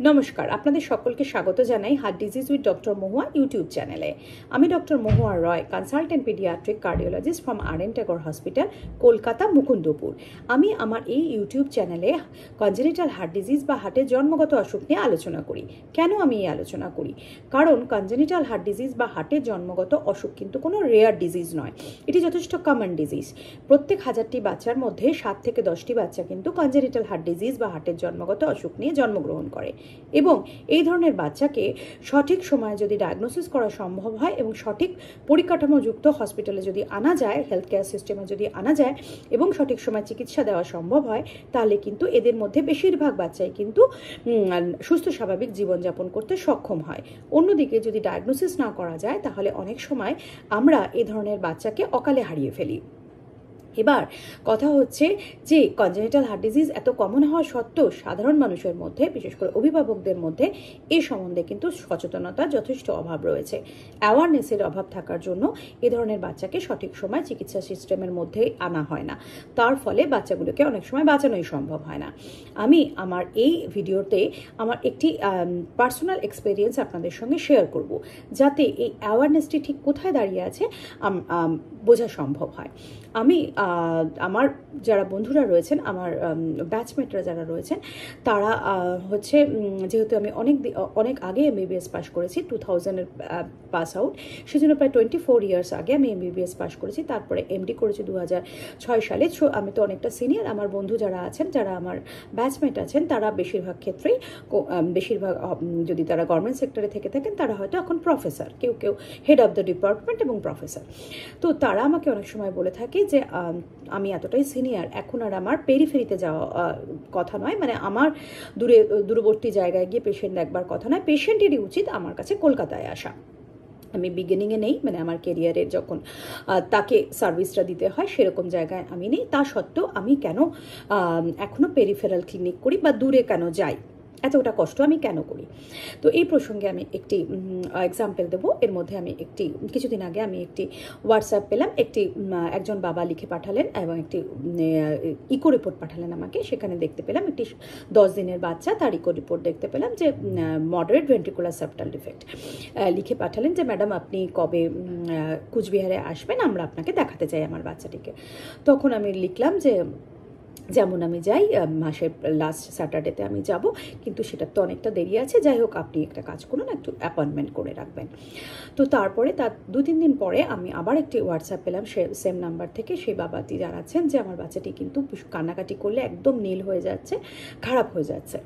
নমস্কার, আপনাদের সকলকে স্বাগত জানাই heart disease with doctor Mahua YouTube চ্যানেলে। আমি doctor Mahua Roy, consultant paediatric cardiologist from আর.এন. Tagore hospital, Kolkata, Mukundapur. আমি আমার এই ইউটিউব চ্যানেলে কনজেনিটাল হার্ট ডিজিজ বা হার্টের জন্মগত অসুখ নিয়ে আলোচনা করি। কেন আমি এই আলোচনা করি? কারণ কনজেনিটাল হার্ট ডিজিজ বা হার্টের জন্মগত অসুখ কিন্তু কোনো রেয়ার ডিজিজ নয়, এটি যথেষ্ট কমন ডিজিজ। প্রত্যেক 1000টি বাচ্চার মধ্যে 7 থেকে 10টি বাচ্চা কিন্তু কনজেনিটাল হার্ট ডিজিজ বা হার্টের জন্মগত অসুখ নিয়ে জন্মগ্রহণ করে। এবং এই ধরনের বাচ্চাকে সঠিক সময়ে যদি ডায়াগনোসিস করা সম্ভব হয় এবং সঠিক পরিকাঠামোযুক্ত হসপিটালে যদি আনা যায়, হেলথ কেয়ার সিস্টেমে যদি আনা যায় এবং সঠিক সময় চিকিৎসা দেওয়া সম্ভব হয়, তাহলে কিন্তু এদের মধ্যে বেশিরভাগ বাচ্চাই কিন্তু সুস্থ স্বাভাবিক জীবনযাপন করতে সক্ষম হয়। অন্যদিকে যদি ডায়াগনোসিস না করা যায়, তাহলে অনেক সময় আমরা এই ধরনের বাচ্চাকে অকালে হারিয়ে ফেলি। এবার কথা হচ্ছে যে কনজেনিটাল হার্ট ডিজিজ এত কমন হওয়া সত্ত্বেও সাধারণ মানুষের মধ্যে, বিশেষ করে অভিভাবকদের মধ্যে এই সম্বন্ধে কিন্তু সচেতনতার যথেষ্ট অভাব রয়েছে। অ্যাওয়ারনেসের অভাব থাকার জন্য এ ধরনের বাচ্চাকে সঠিক সময় চিকিৎসা সিস্টেমের মধ্যে আনা হয় না। তার ফলে বাচ্চাগুলোকে অনেক সময় বাঁচানোই সম্ভব হয় না। আমি আমার এই ভিডিওতে আমার একটি পার্সোনাল এক্সপেরিয়েন্স আপনাদের সঙ্গে শেয়ার করব, যাতে এই অ্যাওয়ারনেসটি ঠিক কোথায় দাঁড়িয়ে আছে বোঝা সম্ভব হয়। আমি আমার যারা বন্ধুরা রয়েছেন, আমার ব্যাচমেটরা যারা রয়েছেন, তারা হচ্ছে, যেহেতু আমি অনেক আগে এমবিবিএস পাস করেছি, 2000-এর পাস আউট, সেজন্য প্রায় 24 ইয়ার্স আগে আমি এমবিবিএস পাস করেছি। তারপরে এমডি করেছি 2006 সালে। আমি তো অনেকটা সিনিয়র। আমার বন্ধু যারা আছেন, যারা আমার ব্যাচমেট আছেন, তারা বেশিরভাগ ক্ষেত্রেই যদি তারা গভর্নমেন্ট সেক্টরে থেকে থাকেন, তারা হয়তো এখন প্রফেসর, কেউ কেউ হেড অফ দ্য ডিপার্টমেন্ট এবং প্রফেসর। তো তারা আমাকে অনেক সময় বলে থাকে যে আমি এতটাই সিনিয়র, এখন আর আমার পেরিফেরিতে যাওয়া কথা নয়, মানে আমার দূরবর্তী জায়গায় গিয়ে পেশেন্ট দেখবার কথা নয়, পেশেন্টেরই উচিত আমার কাছে কলকাতায় আসা। আমি বিগিনিংয়ে নেই, মানে আমার কেরিয়ারের যখন তাকে সার্ভিসটা দিতে হয় সেরকম জায়গায় আমি নেই। তা সত্ত্বেও আমি কেন এখনও পেরিফেরাল ক্লিনিক করি বা দূরে কেন যাই, এতটা কষ্ট আমি কেন করি? তো এই প্রসঙ্গে আমি একটি এক্সাম্পল দেবো। এর মধ্যে আমি কিছুদিন আগে আমি একটি হোয়াটসঅ্যাপ পেলাম, একজন বাবা লিখে পাঠালেন এবং একটি ইকো রিপোর্ট পাঠালেন আমাকে। সেখানে দেখতে পেলাম একটি 10 দিনের বাচ্চা, তার ইকো রিপোর্ট দেখতে পেলাম যে মডারেট ভেন্ট্রিকুলার সেপ্টাল ডিফেক্ট। লিখে পাঠালেন যে ম্যাডাম আপনি কবে কুচবিহারে আসবেন, আমরা আপনাকে দেখাতে চাই আমার বাচ্চাটিকে। তখন আমি লিখলাম যে যেমন আমি যাই, মাসের লাস্ট স্যাটারডেতে আমি যাব, কিন্তু সেটার তো অনেকটা দেরি আছে। যাই হোক, আপনি একটা কাজ করুন, একটু অ্যাপয়েন্টমেন্ট করে রাখবেন। তো তারপরে তার 2-3 দিন পরে আমি আবার একটি হোয়াটসঅ্যাপ পেলাম সেম নাম্বার থেকে। সেই বাবাটি জানাচ্ছেন যে আমার বাচ্চাটি কিন্তু কান্নাকাটি করলে একদম নীল হয়ে যাচ্ছে, খারাপ হয়ে যাচ্ছে,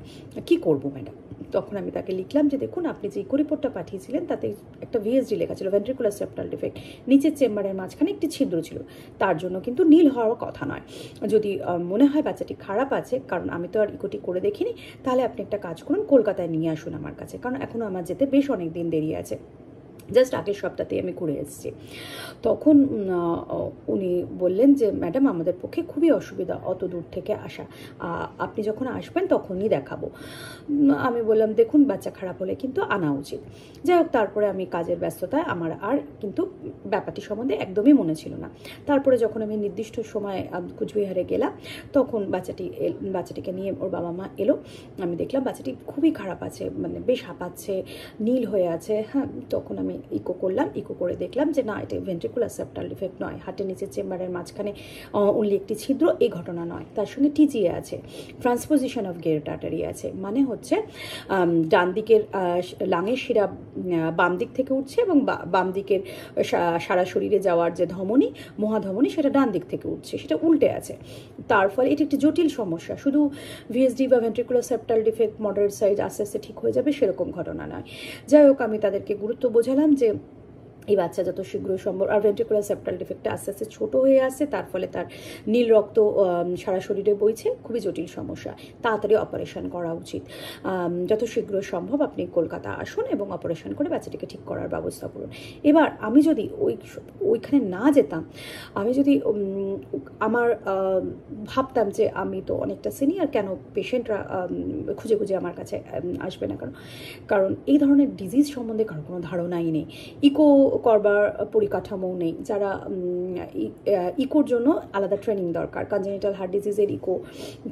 কি করব ম্যাডাম? তখন আমি তাকে লিখলাম যে দেখুন, আপনি যে ইকো রিপোর্টটা পাঠিয়েছিলেন তাতে একটা ভিএসডি লেখা ছিল, ভেন্ট্রিকুলার সেপ্টাল ডিফেক্ট। নিচের চেম্বারের মাঝখানে একটি ছিদ্র ছিল, তার জন্য কিন্তু নীল হওয়ার কথা নয়। যদি মনে হয় বাচ্চাটি খারাপ আছে, কারণ আমি তো আর ইকোটি করে দেখিনি, তাহলে আপনি একটা কাজ করুন, কলকাতায় নিয়ে আসুন আমার কাছে, কারণ এখনও আমার যেতে বেশ অনেক দিন দেরি আছে। জাস্ট আগের সপ্তাহতেই আমি ঘুরে এসেছি। তখন উনি বললেন যে ম্যাডাম আমাদের পক্ষে খুবই অসুবিধা অত দূর থেকে আসা, আপনি যখন আসবেন তখনই দেখাবো। আমি বললাম দেখুন, বাচ্চা খারাপ হলে কিন্তু আনা উচিত। যাই হোক, তারপরে আমি কাজের ব্যস্ততায় আমার আর কিন্তু ব্যাপারটি সম্বন্ধে একদমই মনে ছিল না। তারপরে যখন আমি নির্দিষ্ট সময় কুচবিহারে গেলাম, তখন বাচ্চাটিকে নিয়ে ওর বাবা মা এলো। আমি দেখলাম বাচ্চাটি খুবই খারাপ আছে, মানে বেশ হাঁপাচ্ছে, নীল হয়ে আছে। হ্যাঁ, তখন আমি ইকো করলাম। ইকো করে দেখলাম যে না, এটা ভেন্ট্রিকুলার সেপ্টাল ডিফেক্ট নয়, হার্টের নিচের চেম্বারের মাঝখানে অনলি একটি ছিদ্র, এই ঘটনা নয়। তার সঙ্গে টিজিএ আছে, ট্রান্সপোজিশন অফ গেরোট আর্টারি আছে, মানে হচ্ছে ডান দিকের লাঙের শিরা বাম দিক থেকে উঠছে এবং বাম দিকের সারা শরীরে যাওয়ার যে ধমনী, মহাধমনী, সেটা ডান দিক থেকে উঠছে, সেটা উল্টে আছে। তার ফলে এটি একটি জটিল সমস্যা। শুধু ভিএসডি বা ventricular septal defect moderate size আস্তে আস্তে ঠিক হয়ে যাবে সেরকম ঘটনা নয়। যাই হোক, আমি তাদেরকে গুরুত্ব বোঝালাম যে এই বাচ্চা যত শীঘ্রই সম্ভব, আর ভেন্ট্রিকুলার সেপ্টাল ডিফেক্টটা আস্তে আস্তে ছোট হয়ে আসছে, তার ফলে তার নীল রক্ত সারা শরীরে বইছে, খুবই জটিল সমস্যা, তাড়াতাড়ি অপারেশন করা উচিত। যত শীঘ্র সম্ভব আপনি কলকাতা আসুন এবং অপারেশন করে বাচ্চাটিকে ঠিক করার ব্যবস্থা করুন। এবার আমি যদি ওইখানে না যেতাম, আমি যদি ভাবতাম যে আমি তো অনেকটা সিনিয়র, কেন পেশেন্টরা খুঁজে খুঁজে আমার কাছে আসবে না, কারণ এই ধরনের ডিজিজ সম্বন্ধে কারো কোনো ধারণাই নেই। ইকো করবার পরিকাঠামো নেই, যারা ইকোর জন্য আলাদা ট্রেনিং দরকার, কনজেনিটাল হার্ট ডিজিজের ইকো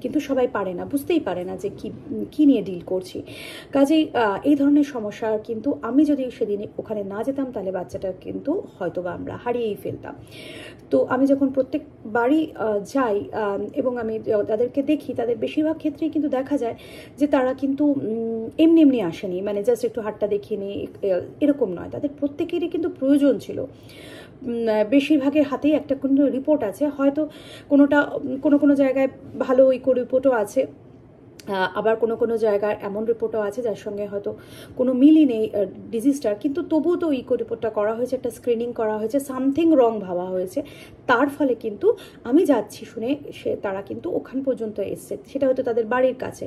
কিন্তু সবাই পারে না, বুঝতেই পারে না যে কি নিয়ে ডিল করছি। কাজেই এই ধরনের সমস্যা কিন্তু আমি যদি সেদিন ওখানে না যেতাম তাহলে বাচ্চাটা কিন্তু হয়তো বা আমরা হারিয়েই ফেলতাম। তো আমি যখন প্রত্যেকবারই যাই এবং আমি তাদেরকে দেখি, তাদের বেশিরভাগ ক্ষেত্রেই কিন্তু দেখা যায় যে তারা কিন্তু এমনি এমনি আসেনি, মানে জাস্ট একটু হাতটা দেখিয়ে নিই এরকম নয়, তাদের প্রত্যেকেরই কিন্তু প্রয়োজন ছিল। বেশিরভাগের হাতেই একটা কোনো রিপোর্ট আছে, হয়তো কোনো জায়গায় ভালো ইকো রিপোর্টও আছে, আবার কোনো জায়গায় এমন রিপোর্টও আছে যার সঙ্গে হয়তো কোনো মিলই নেই ডিজিজটার, কিন্তু তবুও তো ইকো রিপোর্টটা করা হয়েছে, একটা স্ক্রিনিং করা হয়েছে, সামথিং রং ভাবা হয়েছে, তার ফলে কিন্তু আমি যাচ্ছি শুনে তারা কিন্তু ওখান পর্যন্ত এসছে, সেটা হয়তো তাদের বাড়ির কাছে,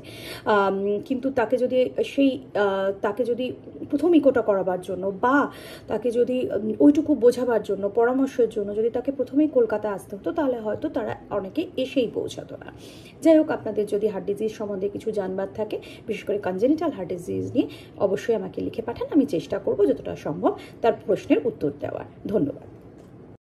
কিন্তু তাকে যদি প্রথম ইকোটা করাবার জন্য বা তাকে যদি ওইটুকু বোঝাবার জন্য, পরামর্শের জন্য যদি তাকে প্রথমেই কলকাতা আসতে হতো, তাহলে হয়তো তারা অনেকে এসেই পৌঁছাতো না। যাই হোক, আপনাদের যদি হার্ট ডিজিজ সম্বন্ধে কিছু জানবার থাকে, বিশেষ করে কনজেনিটাল হার্ট ডিজিজ নিয়ে, অবশ্যই আমাকে লিখে পাঠান, আমি চেষ্টা করব যতটা সম্ভব তার প্রশ্নের উত্তর দেওয়ার। ধন্যবাদ।